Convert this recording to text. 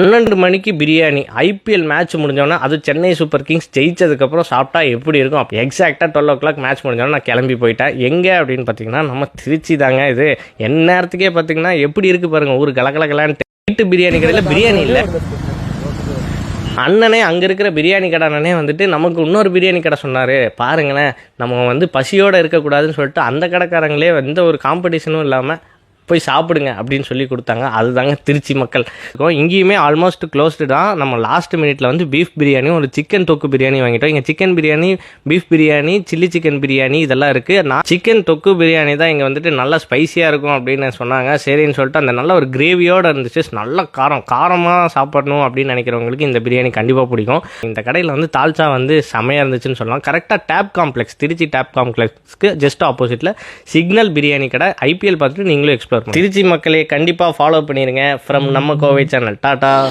12 மணிக்கு biryani. IPL match முடிஞ்சோன்னா, அது Chennai super Kings ஜெயிச்சதுக்கப்புறம் சாப்பிட்டா எப்படி இருக்கும்? அப்போ எக்ஸாக்டாக 12 மேட்ச் முடிஞ்சோன்னா நான் கிளம்பி போயிட்டேன். எங்கே அப்படின்னு பார்த்தீங்கன்னா, நம்ம திருச்சி தாங்க. இது என் நேரத்துக்கே பார்த்தீங்கன்னா எப்படி இருக்குது பாருங்கள், ஊர் கலகலகலான்ட்டு. வீட்டு பிரியாணி கடையில் பிரியாணி இல்லை. அண்ணனே அங்கே இருக்கிற பிரியாணி கடை அண்ணனே வந்துட்டு நமக்கு இன்னொரு பிரியாணி கடை சொன்னார். பாருங்களேன், நம்ம வந்து பசியோடு இருக்கக்கூடாதுன்னு சொல்லிட்டு அந்த கடைக்காரங்களே எந்த ஒரு காம்படிஷனும் இல்லாமல் போய் சாப்பிடுங்க அப்படின்னு சொல்லி கொடுத்தாங்க. அதுதாங்க திருச்சி மக்கள். இங்கேயுமே ஆல்மோஸ்ட் க்ளோஸ்டு தான். நம்ம லாஸ்ட் மினிட்ல வந்து பீஃப் பிரியாணி, ஒரு சிக்கன் தொக்கு பிரியாணி வாங்கிட்டோம். இங்கே chicken biryani, beef biryani, chilli chicken biryani இதெல்லாம் இருக்குது. நான் சிக்கன் தொக்கு பிரியாணி தான் இங்கே வந்துட்டு நல்லா ஸ்பைஸியாக இருக்கும் அப்படின்னு சொன்னாங்க. சரின்னு சொல்லிட்டு அந்த நல்ல ஒரு கிரேவியோடு இருந்துச்சு. நல்ல காரமாக சாப்பிடணும் அப்படின்னு நினைக்கிறவங்களுக்கு இந்த பிரியாணி கண்டிப்பாக பிடிக்கும். இந்த கடையில் வந்து தால்ச்சா வந்து செமையாக இருந்துச்சுன்னு சொல்லலாம். கரெக்டாக டேப் காம்ப்ளெக்ஸ், திருச்சி டேப் காம்ப்ளெக்ஸ்க்கு ஜஸ்ட் ஆப்போசிட்டில் சிக்னல் பிரியாணி கடை. ஐபிஎல் பார்த்துட்டு நீங்களும் எக்ஸ்ப்ளோர் திருச்சி மக்களே கண்டிப்பாக ஃபாலோ பண்ணிடுங்க. ஃப்ரம் நம்ம கோவை சேனல். டாடா.